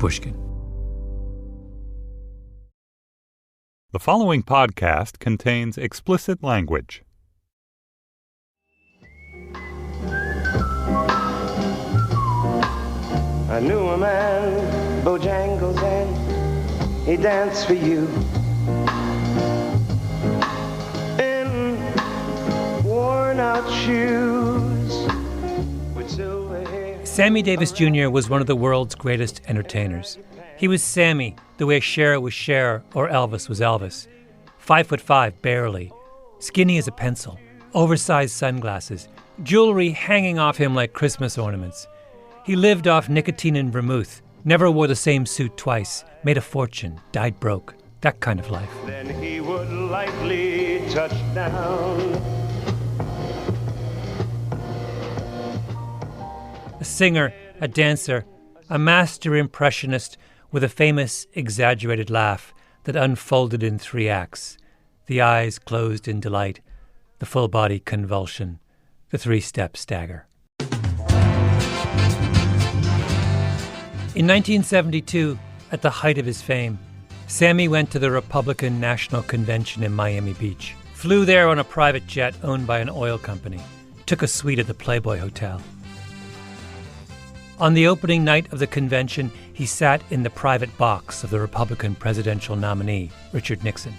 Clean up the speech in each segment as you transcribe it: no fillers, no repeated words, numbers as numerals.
Pushkin. The following podcast contains explicit language. I knew a man, Bojangles, and he danced for you in worn-out shoes with silver hair. Sammy Davis Jr. was one of the world's greatest entertainers. He was Sammy, the way Cher was Cher or Elvis was Elvis. 5'5", barely, skinny as a pencil, oversized sunglasses, jewelry hanging off him like Christmas ornaments. He lived off nicotine and vermouth, never wore the same suit twice, made a fortune, died broke, that kind of life. Then he would lightly touch down. A singer, a dancer, a master impressionist with a famous exaggerated laugh that unfolded in 3 acts. The eyes closed in delight, the full body convulsion, the 3-step stagger. In 1972, at the height of his fame, Sammy went to the Republican National Convention in Miami Beach, flew there on a private jet owned by an oil company, took a suite at the Playboy Hotel. On the opening night of the convention, he sat in the private box of the Republican presidential nominee, Richard Nixon.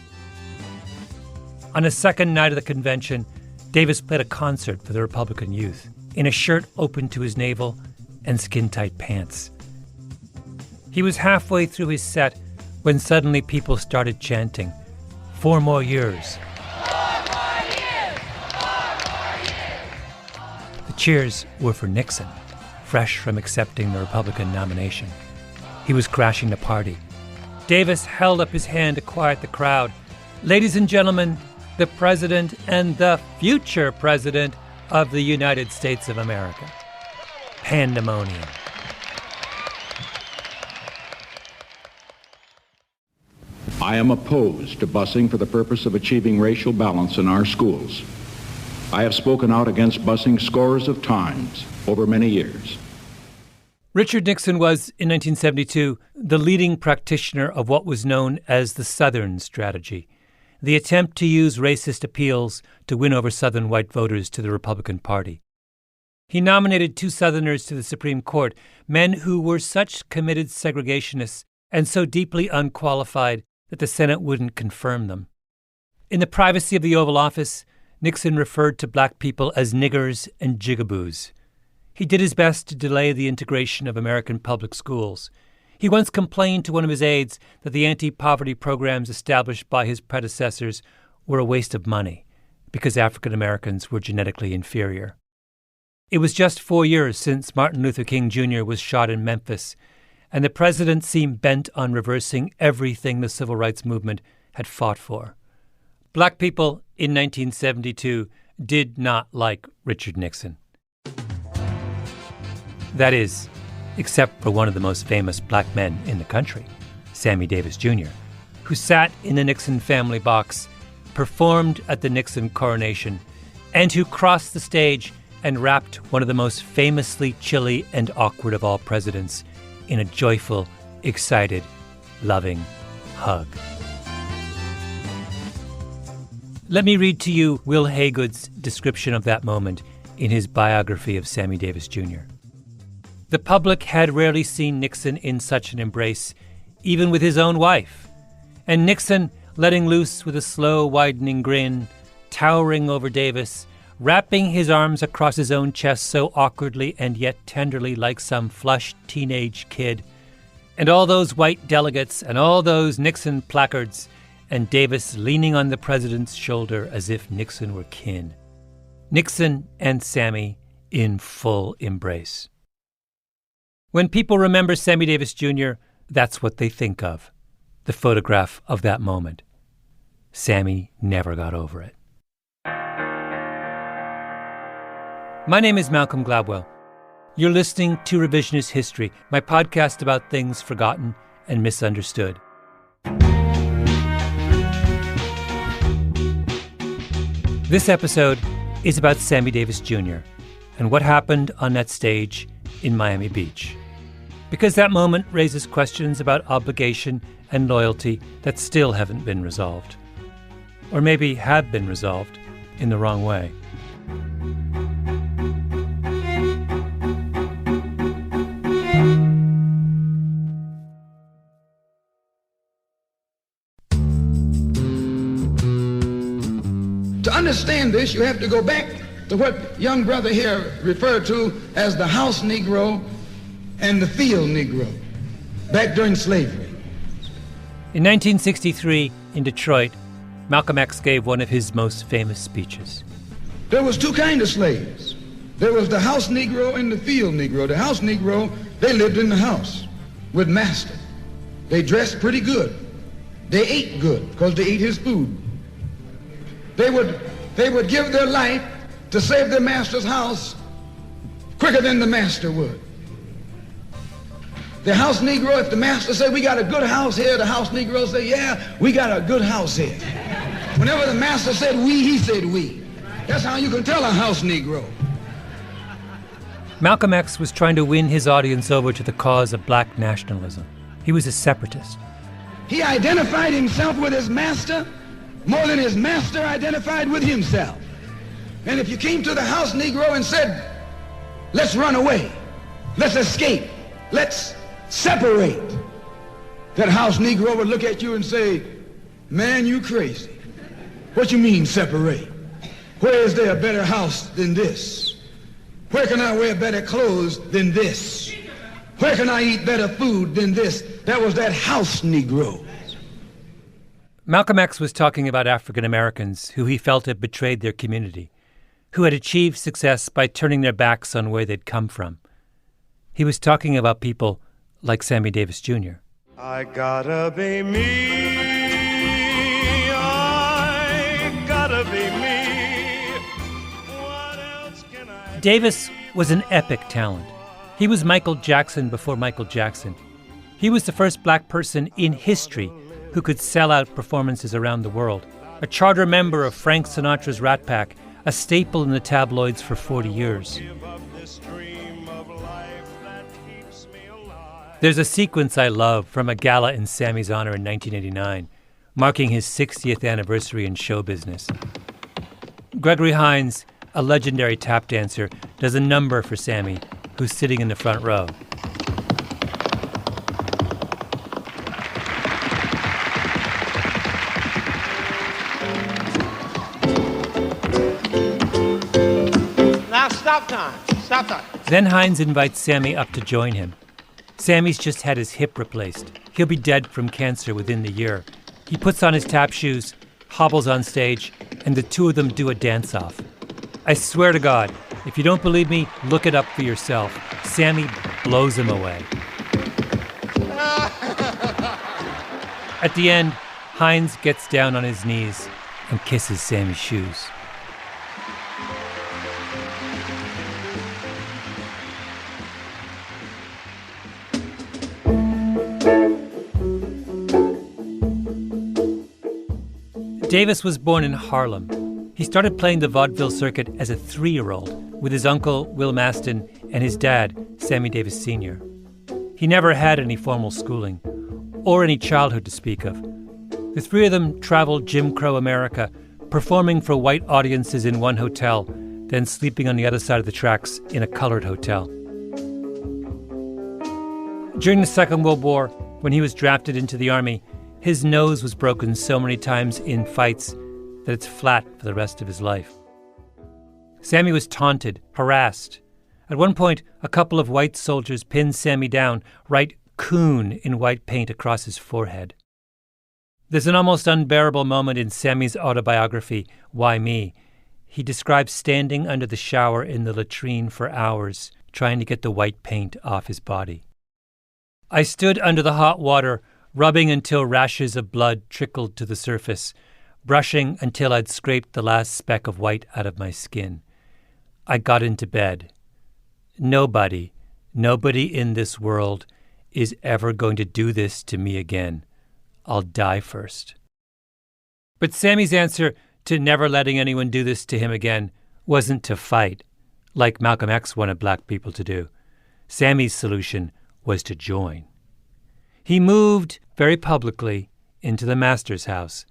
On a second night of the convention, Davis played a concert for the Republican youth in a shirt open to his navel and skin-tight pants. He was halfway through his set when suddenly people started chanting, 4 more years. 4 more years! 4 more years! The cheers were for Nixon, fresh from accepting the Republican nomination. He was crashing the party. Davis held up his hand to quiet the crowd. Ladies and gentlemen, the President and the future President of the United States of America. Pandemonium. I am opposed to busing for the purpose of achieving racial balance in our schools. I have spoken out against busing scores of times over many years. Richard Nixon was, in 1972, the leading practitioner of what was known as the Southern strategy, the attempt to use racist appeals to win over Southern white voters to the Republican Party. He nominated 2 Southerners to the Supreme Court, men who were such committed segregationists and so deeply unqualified that the Senate wouldn't confirm them. In the privacy of the Oval Office, Nixon referred to black people as niggers and jigaboos. He did his best to delay the integration of American public schools. He once complained to one of his aides that the anti-poverty programs established by his predecessors were a waste of money because African Americans were genetically inferior. It was just 4 years since Martin Luther King Jr. was shot in Memphis, and the president seemed bent on reversing everything the civil rights movement had fought for. Black people in 1972 did not like Richard Nixon. That is, except for one of the most famous black men in the country, Sammy Davis Jr., who sat in the Nixon family box, performed at the Nixon coronation, and who crossed the stage and wrapped one of the most famously chilly and awkward of all presidents in a joyful, excited, loving hug. Let me read to you Will Haygood's description of that moment in his biography of Sammy Davis Jr. The public had rarely seen Nixon in such an embrace, even with his own wife. And Nixon, letting loose with a slow, widening grin, towering over Davis, wrapping his arms across his own chest so awkwardly and yet tenderly like some flushed teenage kid. And all those white delegates and all those Nixon placards, and Davis leaning on the president's shoulder as if Nixon were kin. Nixon and Sammy in full embrace. When people remember Sammy Davis Jr., that's what they think of, the photograph of that moment. Sammy never got over it. My name is Malcolm Gladwell. You're listening to Revisionist History, my podcast about things forgotten and misunderstood. This episode is about Sammy Davis Jr. and what happened on that stage in Miami Beach. Because that moment raises questions about obligation and loyalty that still haven't been resolved. Or maybe have been resolved in the wrong way. To understand this, you have to go back to what young brother here referred to as the house Negro and the field Negro, back during slavery. In 1963, in Detroit, Malcolm X gave one of his most famous speeches. There was two kinds of slaves. There was the house Negro and the field Negro. The house Negro, they lived in the house with master. They dressed pretty good. They ate good because they ate his food. They would give their life to save their master's house quicker than the master would. The house Negro, if the master said, we got a good house here, the house Negro said, yeah, we got a good house here. Whenever the master said we, he said we. That's how you can tell a house Negro. Malcolm X was trying to win his audience over to the cause of black nationalism. He was a separatist. He identified himself with his master more than his master identified with himself. And if you came to the house Negro and said, let's run away, let's escape, let's separate, that house Negro would look at you and say, man, you crazy. What you mean separate? Where is there a better house than this? Where can I wear better clothes than this? Where can I eat better food than this? That was that house Negro. Malcolm X was talking about African Americans who he felt had betrayed their community, who had achieved success by turning their backs on where they'd come from. He was talking about people like Sammy Davis Jr. I gotta be me. I gotta be me. What else can I... Davis was an epic talent. He was Michael Jackson before Michael Jackson. He was the first black person in history who could sell out performances around the world, a charter member of Frank Sinatra's Rat Pack, a staple in the tabloids for 40 years. There's a sequence I love from a gala in Sammy's honor in 1989, marking his 60th anniversary in show business. Gregory Hines, a legendary tap dancer, does a number for Sammy, who's sitting in the front row. Stop time. Then Hines invites Sammy up to join him. Sammy's just had his hip replaced. He'll be dead from cancer within the year. He puts on his tap shoes, hobbles on stage, and the two of them do a dance-off. I swear to God, if you don't believe me, look it up for yourself. Sammy blows him away. At the end, Hines gets down on his knees and kisses Sammy's shoes. Davis was born in Harlem. He started playing the vaudeville circuit as a 3-year-old with his uncle, Will Maston, and his dad, Sammy Davis Sr. He never had any formal schooling or any childhood to speak of. The three of them traveled Jim Crow America, performing for white audiences in one hotel, then sleeping on the other side of the tracks in a colored hotel. During the Second World War, when he was drafted into the Army, his nose was broken so many times in fights that it's flat for the rest of his life. Sammy was taunted, harassed. At one point, a couple of white soldiers pinned Sammy down, write "Coon" in white paint across his forehead. There's an almost unbearable moment in Sammy's autobiography, Why Me? He describes standing under the shower in the latrine for hours, trying to get the white paint off his body. I stood under the hot water, rubbing until rashes of blood trickled to the surface, brushing until I'd scraped the last speck of white out of my skin. I got into bed. Nobody in this world is ever going to do this to me again. I'll die first. But Sammy's answer to never letting anyone do this to him again wasn't to fight, like Malcolm X wanted black people to do. Sammy's solution was to join. He moved very publicly into the master's house.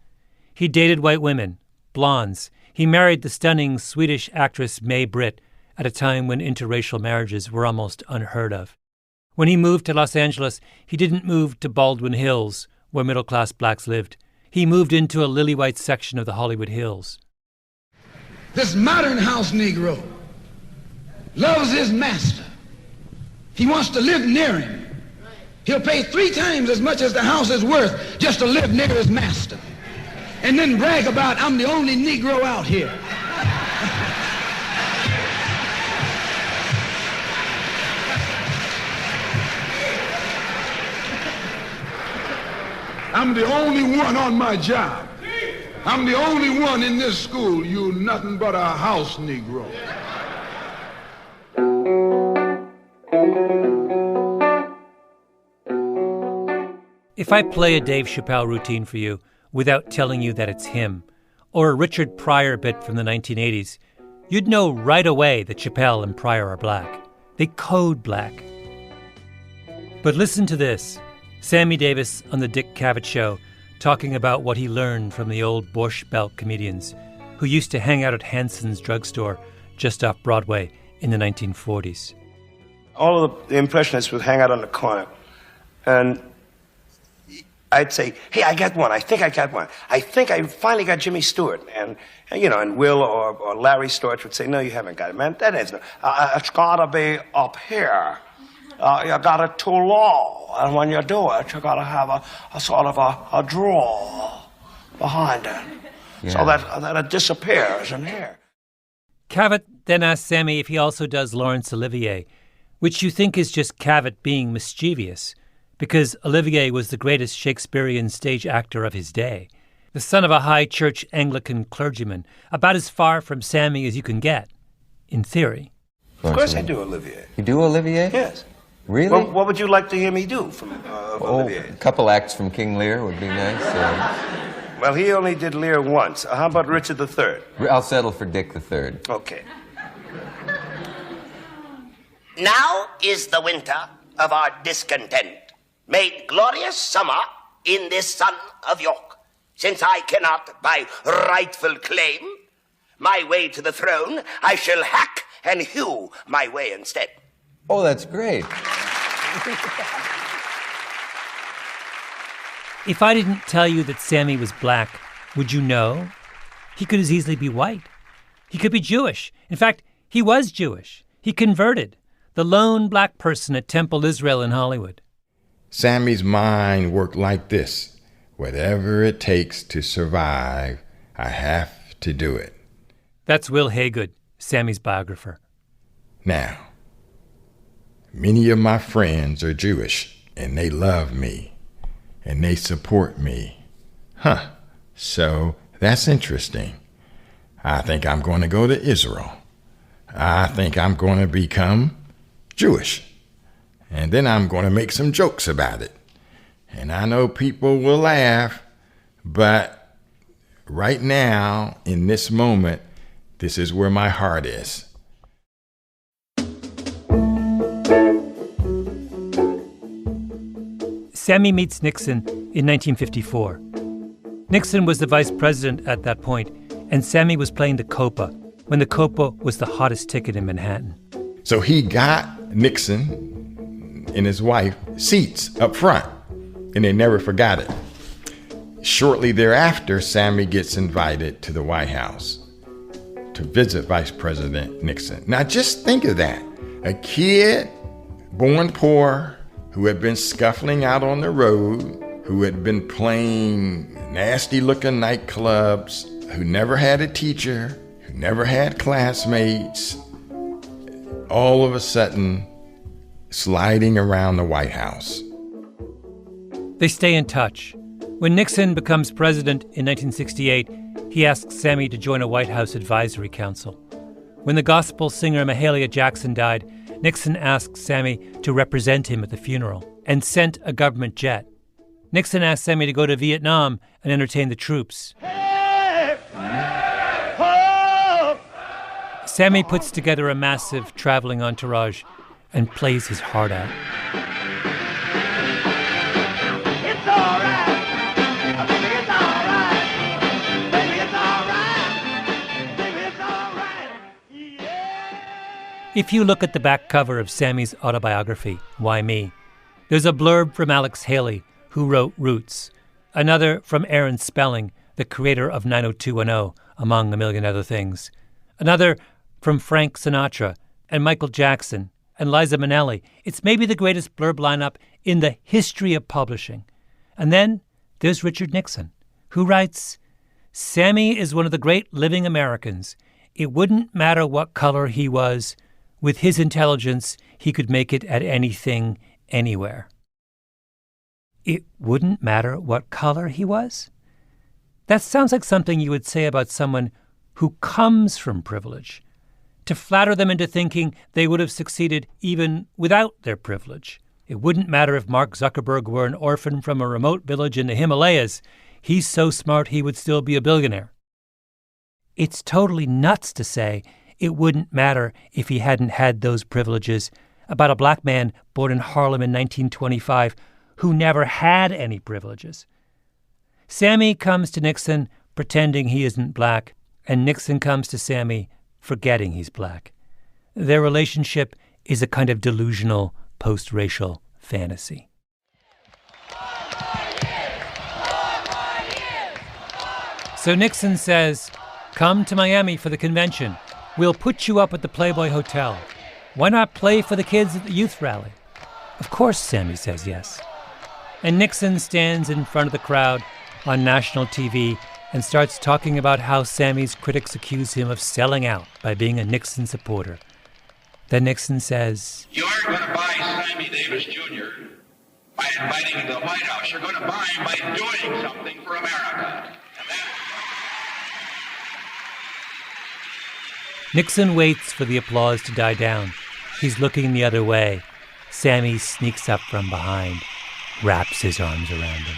He dated white women, blondes. He married the stunning Swedish actress May Britt at a time when interracial marriages were almost unheard of. When he moved to Los Angeles, he didn't move to Baldwin Hills, where middle-class blacks lived. He moved into a lily-white section of the Hollywood Hills. This modern house Negro loves his master. He wants to live near him. He'll pay 3 times as much as the house is worth just to live near his master. And then brag about, I'm the only Negro out here. I'm the only one on my job. I'm the only one in this school. You're nothing but a house Negro. If I play a Dave Chappelle routine for you without telling you that it's him, or a Richard Pryor bit from the 1980s, you'd know right away that Chappelle and Pryor are black. They code black. But listen to this. Sammy Davis on the Dick Cavett Show talking about what he learned from the old Borscht Belt comedians who used to hang out at Hanson's drugstore just off Broadway in the 1940s. All of the Impressionists would hang out on the corner, and I'd say, hey, I got one. I think I got one. I think I finally got Jimmy Stewart. And Will or Larry Storch would say, no, you haven't got it, man. That isn't. It's got to be up here. You got it too low. And when you do it, you got to have a sort of a draw behind it. Yeah. So that it disappears in here. Cavett then asked Sammy if he also does Laurence Olivier, which you think is just Cavett being mischievous, because Olivier was the greatest Shakespearean stage actor of his day, the son of a high church Anglican clergyman, about as far from Sammy as you can get, in theory. Of course I do Olivier. You do Olivier? Yes. Really? Well, what would you like to hear me do from Olivier? A couple acts from King Lear would be nice. Well, he only did Lear once. How about Richard III? I'll settle for Dick III. Okay. Now is the winter of our discontent, made glorious summer in this son of York, since I cannot by rightful claim my way to the throne, I shall hack and hew my way instead. Oh, that's great. If I didn't tell you that Sammy was black, would you know? He could as easily be white. He could be Jewish. In fact, he was Jewish. He converted, the lone black person at Temple Israel in Hollywood. Sammy's mind worked like this. Whatever it takes to survive, I have to do it. That's Will Haygood, Sammy's biographer. Now, many of my friends are Jewish, and they love me, and they support me. So that's interesting. I think I'm going to go to Israel. I think I'm going to become Jewish. And then I'm going to make some jokes about it. And I know people will laugh, but right now, in this moment, this is where my heart is. Sammy meets Nixon in 1954. Nixon was the vice president at that point, and Sammy was playing the Copa, when the Copa was the hottest ticket in Manhattan. So he got Nixon and his wife seats up front, and they never forgot it. Shortly thereafter, Sammy gets invited to the White House to visit Vice President Nixon. Now just think of that. A kid born poor, who had been scuffling out on the road, who had been playing nasty-looking nightclubs, who never had a teacher, who never had classmates, all of a sudden sliding around the White House. They stay in touch. When Nixon becomes president in 1968, he asks Sammy to join a White House advisory council. When the gospel singer Mahalia Jackson died, Nixon asked Sammy to represent him at the funeral and sent a government jet. Nixon asked Sammy to go to Vietnam and entertain the troops. Sammy puts together a massive traveling entourage and plays his heart out. If you look at the back cover of Sammy's autobiography, Why Me?, there's a blurb from Alex Haley, who wrote Roots, another from Aaron Spelling, the creator of 90210, among a million other things, another from Frank Sinatra and Michael Jackson and Liza Minnelli. It's maybe the greatest blurb lineup in the history of publishing. And then there's Richard Nixon, who writes, Sammy is one of the great living Americans. It wouldn't matter what color he was. With his intelligence, he could make it at anything, anywhere. It wouldn't matter what color he was? That sounds like something you would say about someone who comes from privilege, to flatter them into thinking they would have succeeded even without their privilege. It wouldn't matter if Mark Zuckerberg were an orphan from a remote village in the Himalayas. He's so smart he would still be a billionaire. It's totally nuts to say it wouldn't matter if he hadn't had those privileges about a black man born in Harlem in 1925 who never had any privileges. Sammy comes to Nixon pretending he isn't black, and Nixon comes to Sammy forgetting he's black. Their relationship is a kind of delusional post-racial fantasy. So Nixon says, come to Miami for the convention. We'll put you up at the Playboy Hotel. Why not play for the kids at the youth rally? Of course, Sammy says yes. And Nixon stands in front of the crowd on national TV and starts talking about how Sammy's critics accuse him of selling out by being a Nixon supporter. Then Nixon says, You aren't going to buy Sammy Davis Junior by inviting him to the White House. You're going to buy him by doing something for America. Nixon waits for the applause to die down. He's looking the other way. Sammy sneaks up from behind, wraps his arms around him.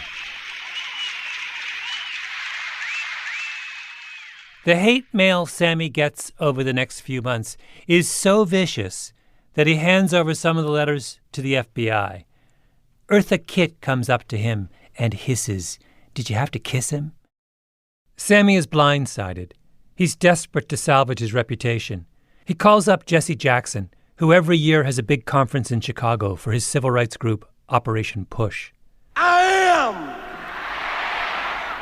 The hate mail Sammy gets over the next few months is so vicious that he hands over some of the letters to the FBI. Eartha Kitt comes up to him and hisses, Did you have to kiss him? Sammy is blindsided. He's desperate to salvage his reputation. He calls up Jesse Jackson, who every year has a big conference in Chicago for his civil rights group, Operation Push. I am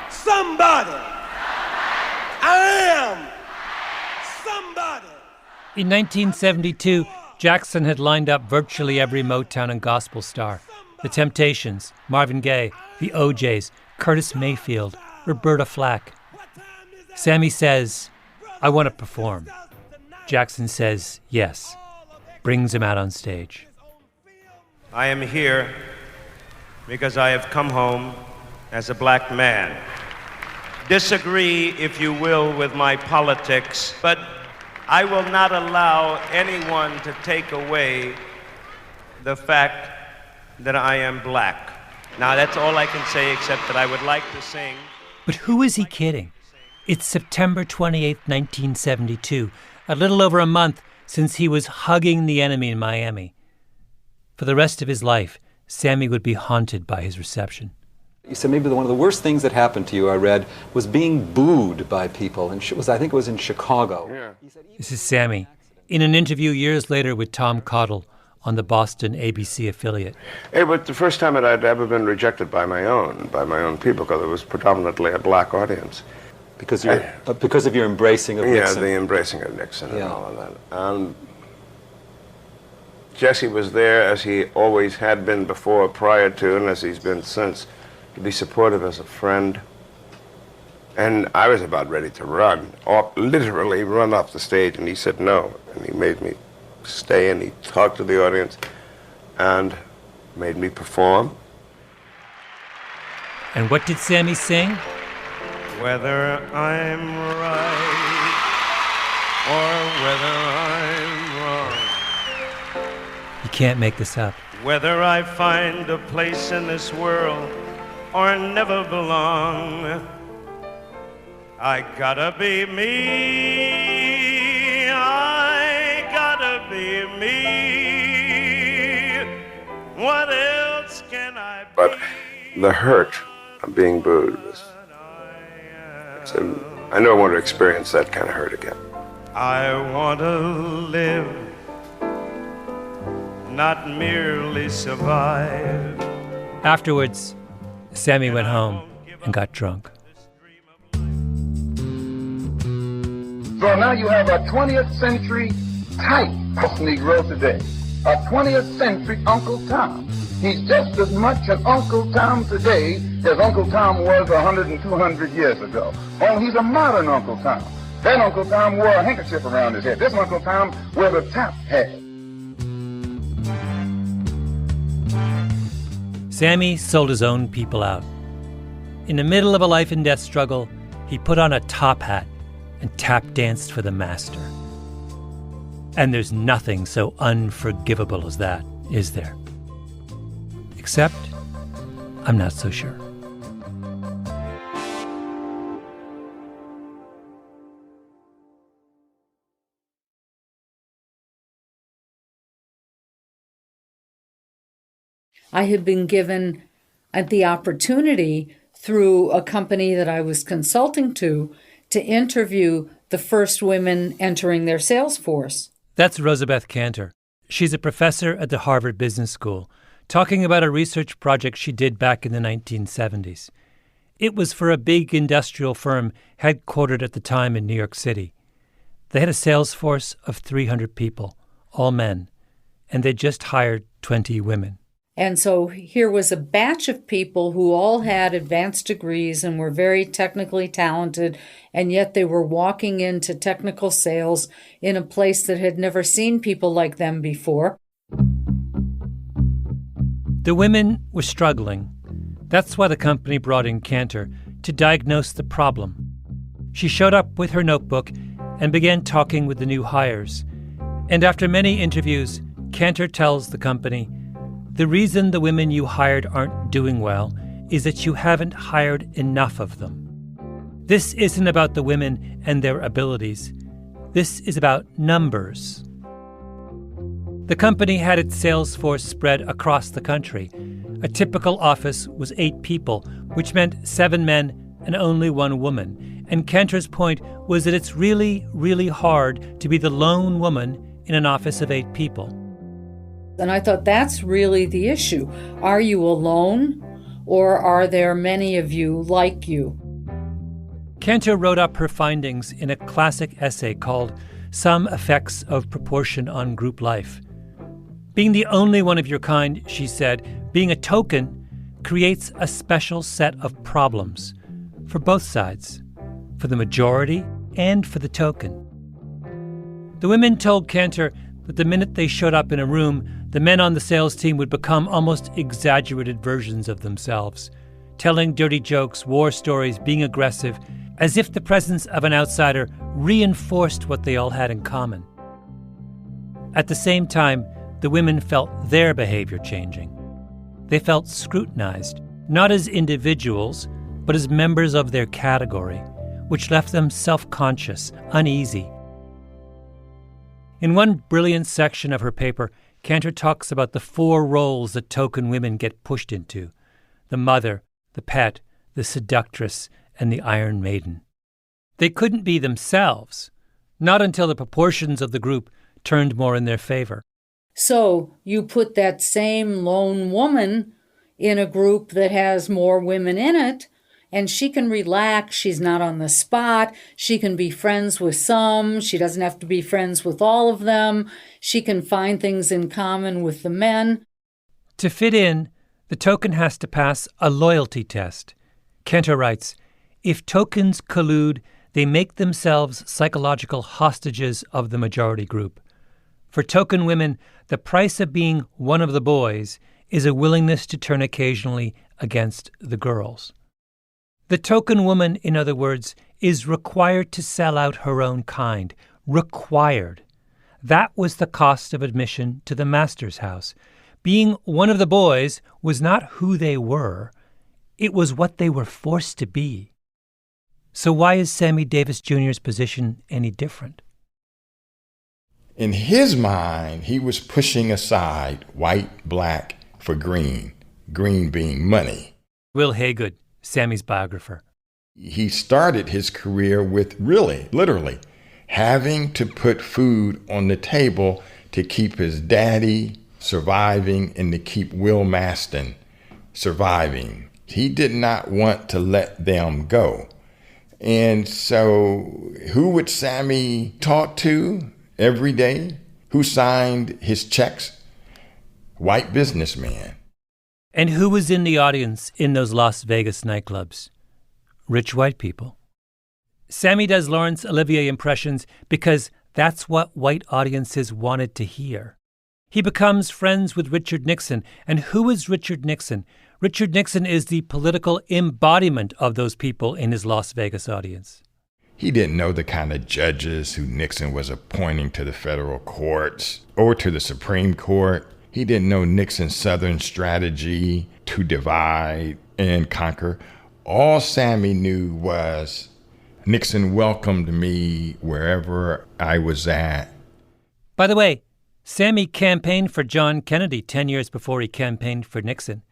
somebody. I am somebody. In 1972, Jackson had lined up virtually every Motown and gospel star. The Temptations, Marvin Gaye, the OJs, Curtis Mayfield, Roberta Flack. Sammy says, I want to perform. Jackson says, yes. Brings him out on stage. I am here because I have come home as a black man. Disagree, if you will, with my politics, but I will not allow anyone to take away the fact that I am black. Now, that's all I can say, except that I would like to sing. But who is he kidding? It's September 28, 1972, a little over a month since he was hugging the enemy in Miami. For the rest of his life, Sammy would be haunted by his reception. You said maybe one of the worst things that happened to you, I read, was being booed by people. And I think it was in Chicago. Yeah. This is Sammy, in an interview years later with Tom Cottle on the Boston ABC affiliate. It was the first time that I'd ever been rejected by my own people, because it was predominantly a black audience. Because of your embracing of Nixon. Yeah, the embracing of Nixon and Yeah. all of that. Jesse was there, as he always had been before, prior to, and as he's been since, to be supportive as a friend. And I was about ready to literally run off the stage, and he said no. And he made me stay, and he talked to the audience, and made me perform. And what did Sammy sing? Whether I'm right or whether I'm wrong, You can't make this up. whether I find a place in this world or never belong, I gotta be me, I gotta be me, what else can I be? But the hurt of being booed was, I never want to experience that kind of hurt again. I want to live not merely survive. Afterwards, Sammy went home and got drunk. So now you have a 20th century type of Negro today. A 20th century Uncle Tom. He's just as much an Uncle Tom today as Uncle Tom was 100 and 200 years ago. Only he's a modern Uncle Tom. That Uncle Tom wore a handkerchief around his head. This Uncle Tom wears a top hat. Sammy sold his own people out. In the middle of a life and death struggle, he put on a top hat and tap danced for the master. And there's nothing so unforgivable as that, is there? Except, I'm not so sure. I had been given the opportunity through a company that I was consulting to interview the first women entering their sales force. That's Rosabeth Cantor. She's a professor at the Harvard Business School, talking about a research project she did back in the 1970s. It was for a big industrial firm headquartered at the time in New York City. They had a sales force of 300 people, all men, and they just hired 20 women. And so here was a batch of people who all had advanced degrees and were very technically talented, and yet they were walking into technical sales in a place that had never seen people like them before. The women were struggling. That's why the company brought in Cantor to diagnose the problem. She showed up with her notebook and began talking with the new hires. And after many interviews, Cantor tells the company, "The reason the women you hired aren't doing well is that you haven't hired enough of them. This isn't about the women and their abilities. This is about numbers." The company had its sales force spread across the country. A typical office was 8 people, which meant 7 men and only 1 woman. And Cantor's point was that it's really, really hard to be the lone woman in an office of 8 people. And I thought that's really the issue. Are you alone, or are there many of you like you? Cantor wrote up her findings in a classic essay called Some Effects of Proportion on Group Life. Being the only one of your kind, she said, being a token, creates a special set of problems for both sides, for the majority and for the token. The women told Cantor that the minute they showed up in a room, the men on the sales team would become almost exaggerated versions of themselves, telling dirty jokes, war stories, being aggressive, as if the presence of an outsider reinforced what they all had in common. At the same time, the women felt their behavior changing. They felt scrutinized, not as individuals, but as members of their category, which left them self-conscious, uneasy. In one brilliant section of her paper, Cantor talks about the 4 roles that token women get pushed into: the mother, the pet, the seductress, and the Iron Maiden. They couldn't be themselves, not until the proportions of the group turned more in their favor. So you put that same lone woman in a group that has more women in it, and she can relax. She's not on the spot. She can be friends with some. She doesn't have to be friends with all of them. She can find things in common with the men. To fit in, the token has to pass a loyalty test. Cantor writes, "If tokens collude, they make themselves psychological hostages of the majority group. For token women, the price of being one of the boys is a willingness to turn occasionally against the girls." The token woman, in other words, is required to sell out her own kind. Required. That was the cost of admission to the master's house. Being one of the boys was not who they were. It was what they were forced to be. So why is Sammy Davis Junior's position any different? In his mind, he was pushing aside white, black for green, green being money. Will Haygood, Sammy's biographer. He started his career with really, literally, having to put food on the table to keep his daddy surviving and to keep Will Maston surviving. He did not want to let them go. And so who would Sammy talk to every day? Who signed his checks? White businessman. And who was in the audience in those Las Vegas nightclubs? Rich white people. Sammy does Laurence Olivier impressions because that's what white audiences wanted to hear. He becomes friends with Richard Nixon. And who is Richard Nixon? Richard Nixon is the political embodiment of those people in his Las Vegas audience. He didn't know the kind of judges who Nixon was appointing to the federal courts or to the Supreme Court. He didn't know Nixon's Southern strategy to divide and conquer. All Sammy knew was Nixon welcomed me wherever I was at. By the way, Sammy campaigned for John Kennedy 10 years before he campaigned for Nixon.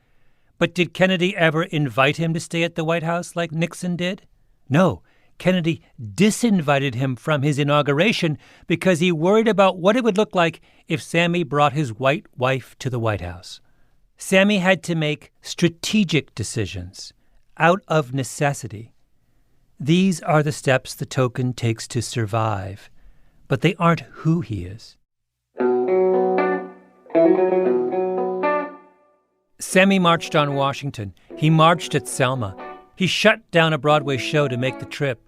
But did Kennedy ever invite him to stay at the White House like Nixon did? No. Kennedy disinvited him from his inauguration because he worried about what it would look like if Sammy brought his white wife to the White House. Sammy had to make strategic decisions out of necessity. These are the steps the token takes to survive, but they aren't who he is. Sammy marched on Washington. He marched at Selma. He shut down a Broadway show to make the trip.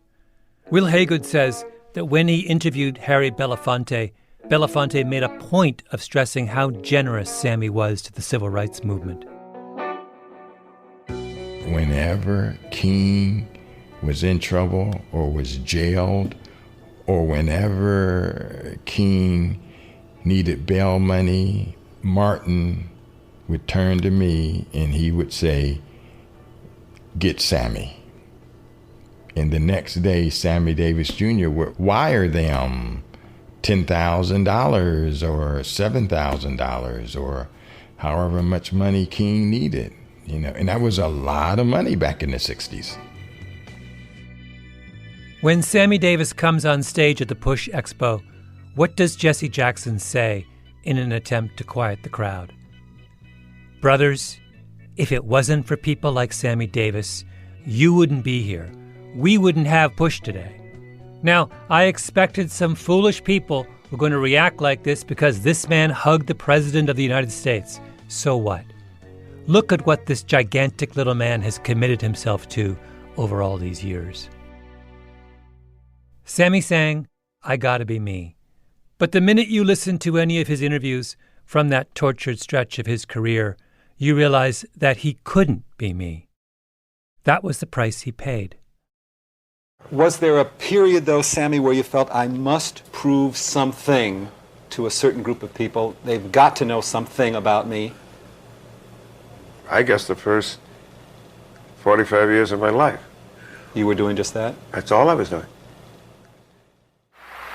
Will Haygood says that when he interviewed Harry Belafonte, Belafonte made a point of stressing how generous Sammy was to the civil rights movement. Whenever King was in trouble or was jailed, or whenever King needed bail money, Martin would turn to me and he would say, "Get Sammy." And the next day, Sammy Davis Junior would wire them $10,000 or $7,000 or however much money King needed, and that was a lot of money back in the 60s. When Sammy Davis comes on stage at the Push Expo, what does Jesse Jackson say in an attempt to quiet the crowd? "Brothers, if it wasn't for people like Sammy Davis, you wouldn't be here. We wouldn't have Push today." Now, I expected some foolish people were going to react like this because this man hugged the President of the United States. So what? Look at what this gigantic little man has committed himself to over all these years. Sammy sang, "I Gotta Be Me." But the minute you listen to any of his interviews from that tortured stretch of his career, you realize that he couldn't be me. That was the price he paid. Was there a period, though, Sammy, where you felt, I must prove something to a certain group of people? They've got to know something about me. I guess the first 45 years of my life. You were doing just that? That's all I was doing.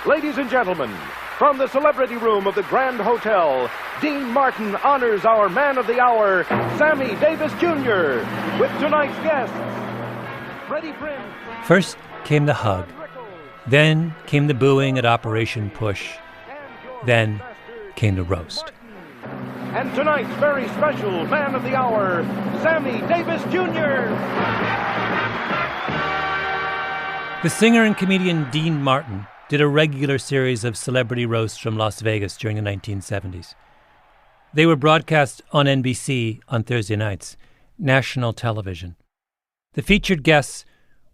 Ladies and gentlemen, from the celebrity room of the Grand Hotel, Dean Martin honors our man of the hour, Sammy Davis Jr., with tonight's guests, Freddie Prinze. First came the hug. Then came the booing at Operation Push. Then came the roast. And tonight's very special man of the hour, Sammy Davis Jr. The singer and comedian Dean Martin did a regular series of celebrity roasts from Las Vegas during the 1970s. They were broadcast on NBC on Thursday nights, national television. The featured guests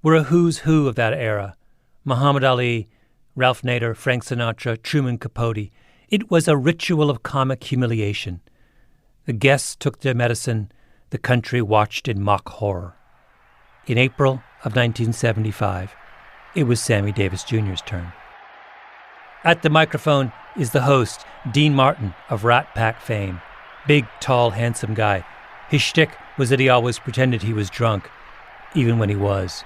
were a who's who of that era: Muhammad Ali, Ralph Nader, Frank Sinatra, Truman Capote. It was a ritual of comic humiliation. The guests took their medicine. The country watched in mock horror. In April of 1975, it was Sammy Davis Jr.'s turn. At the microphone is the host, Dean Martin of Rat Pack fame. Big, tall, handsome guy. His shtick was that he always pretended he was drunk, even when he was.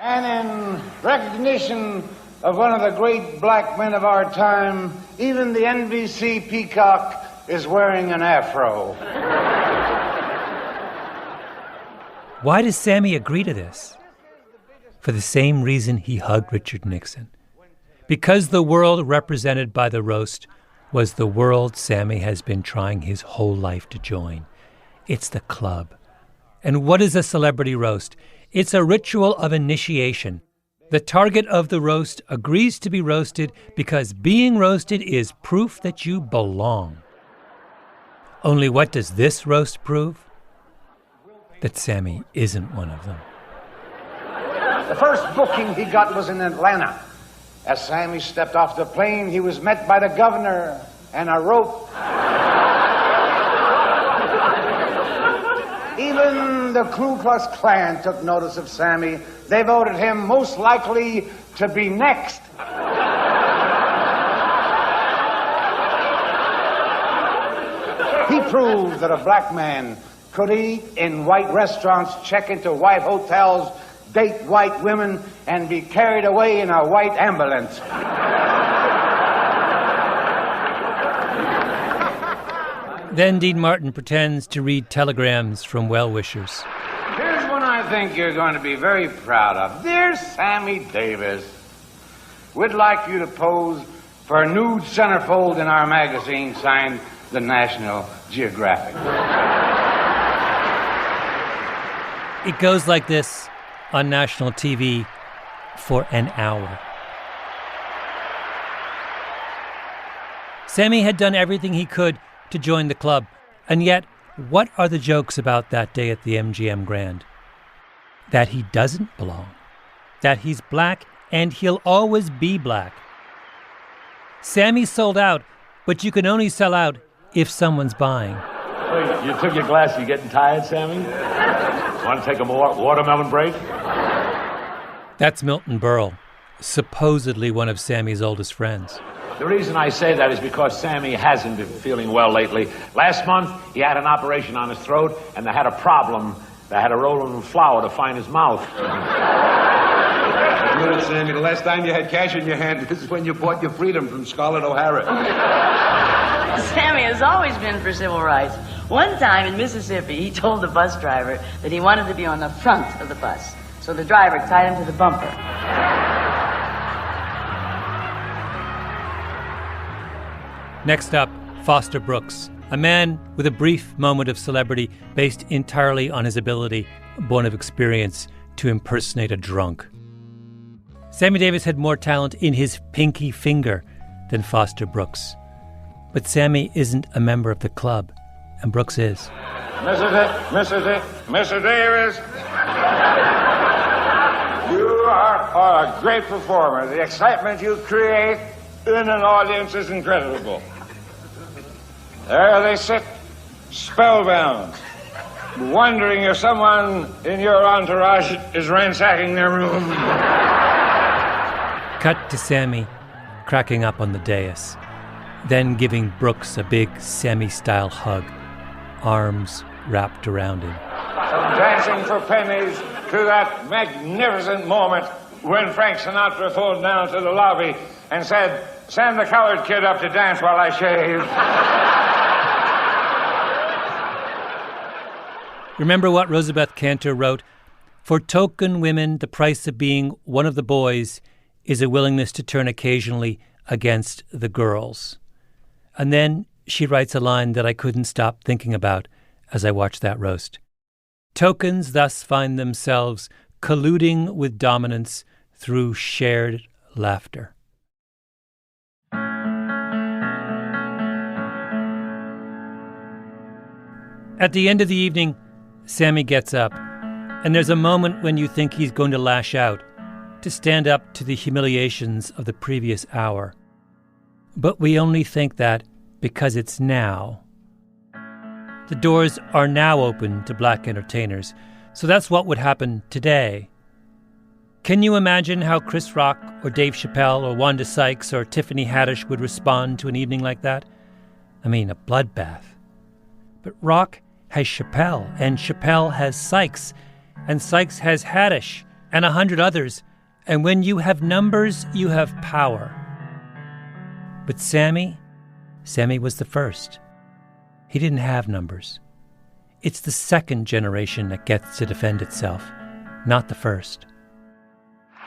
And in recognition of one of the great black men of our time, even the NBC peacock is wearing an afro. Why does Sammy agree to this? For the same reason he hugged Richard Nixon. Because the world represented by the roast was the world Sammy has been trying his whole life to join. It's the club. And what is a celebrity roast? It's a ritual of initiation. The target of the roast agrees to be roasted because being roasted is proof that you belong. Only what does this roast prove? That Sammy isn't one of them. The first booking he got was in Atlanta. As Sammy stepped off the plane, he was met by the governor and a rope. Even the Ku Klux Klan took notice of Sammy. They voted him most likely to be next. He proved that a black man could eat in white restaurants, check into white hotels, date white women, and be carried away in a white ambulance. Then Dean Martin pretends to read telegrams from well-wishers. Here's one I think you're going to be very proud of. Dear Sammy Davis, we'd like you to pose for a nude centerfold in our magazine signed the National Geographic. It goes like this on national TV for an hour. Sammy had done everything he could to join the club, and yet, what are the jokes about that day at the MGM Grand? That he doesn't belong, that he's black and he'll always be black. Sammy sold out, but you can only sell out if someone's buying. Wait, you took your glass, you getting tired, Sammy? Want to take a watermelon break? That's Milton Berle, supposedly one of Sammy's oldest friends. The reason I say that is because Sammy hasn't been feeling well lately. Last month, he had an operation on his throat, and they had a problem. They had to roll him in flour to find his mouth. Admit it, Sammy, the last time you had cash in your hand, this is when you bought your freedom from Scarlett O'Hara. Sammy has always been for civil rights. One time in Mississippi, he told the bus driver that he wanted to be on the front of the bus. So the driver tied him to the bumper. Next up, Foster Brooks, a man with a brief moment of celebrity based entirely on his ability, born of experience, to impersonate a drunk. Sammy Davis had more talent in his pinky finger than Foster Brooks. But Sammy isn't a member of the club, and Brooks is. Mr. Davis, you are a great performer. The excitement you create in an audience is incredible. There they sit, spellbound, wondering if someone in your entourage is ransacking their room. Cut to Sammy cracking up on the dais, then giving Brooks a big Sammy-style hug, arms wrapped around him. Dancing for pennies to that magnificent moment when Frank Sinatra phoned down to the lobby and said, "Send the colored kid up to dance while I shave." Remember what Rosabeth Cantor wrote? For token women, the price of being one of the boys is a willingness to turn occasionally against the girls. And then she writes a line that I couldn't stop thinking about as I watched that roast. Tokens thus find themselves colluding with dominance through shared laughter. At the end of the evening, Sammy gets up, and there's a moment when you think he's going to lash out, to stand up to the humiliations of the previous hour. But we only think that because it's now. The doors are now open to black entertainers, so that's what would happen today. Can you imagine how Chris Rock or Dave Chappelle or Wanda Sykes or Tiffany Haddish would respond to an evening like that? I mean, a bloodbath. But Rock has Chappelle, and Chappelle has Sykes, and Sykes has Haddish, and 100 others. And when you have numbers, you have power. But Sammy was the first. He didn't have numbers. It's the second generation that gets to defend itself, not the first.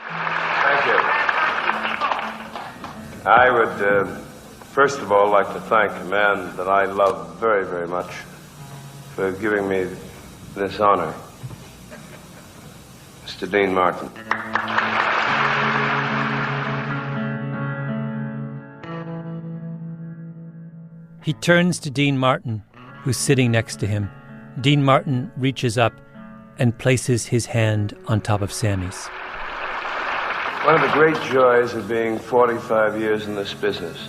Thank you. I would first of all, I'd like to thank a man that I love very, very much for giving me this honor, Mr. Dean Martin. He turns to Dean Martin, who's sitting next to him. Dean Martin reaches up and places his hand on top of Sammy's. One of the great joys of being 45 years in this business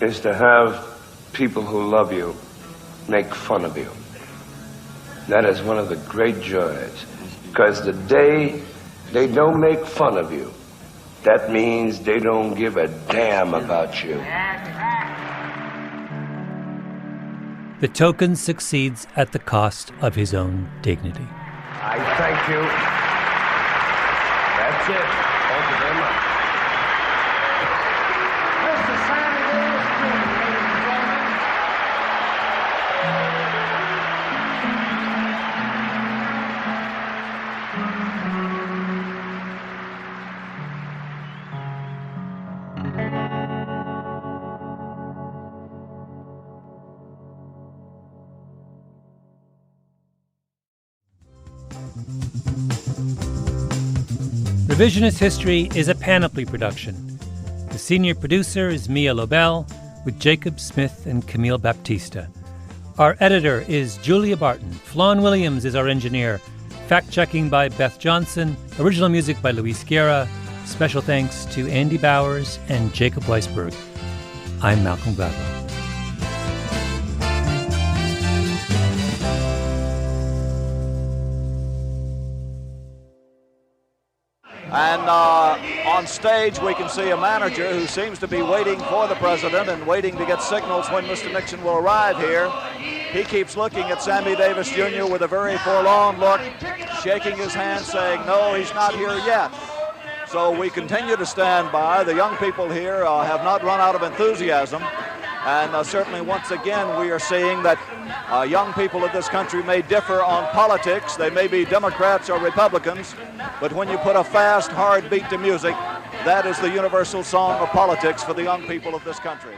is to have people who love you make fun of you. That is one of the great joys, because the day they don't make fun of you, that means they don't give a damn about you. The token succeeds at the cost of his own dignity. I thank you. That's it. Thank you very much. Mr. Sammy Davis Junior, ladies and gentlemen. Revisionist History is a Panoply production. The senior producer is Mia Lobel, with Jacob Smith and Camille Baptista. Our editor is Julia Barton. Flawn Williams is our engineer. Fact-checking by Beth Johnson. Original music by Luis Guerra. Special thanks to Andy Bowers and Jacob Weisberg. I'm Malcolm Gladwell. And on stage, we can see a manager who seems to be waiting for the president and waiting to get signals when Mr. Nixon will arrive here. He keeps looking at Sammy Davis Jr. with a very forlorn look, shaking his hand, saying, no, he's not here yet. So we continue to stand by. The young people here have not run out of enthusiasm. And certainly, once again, we are seeing that young people of this country may differ on politics. They may be Democrats or Republicans, but when you put a fast, hard beat to music, that is the universal song of politics for the young people of this country.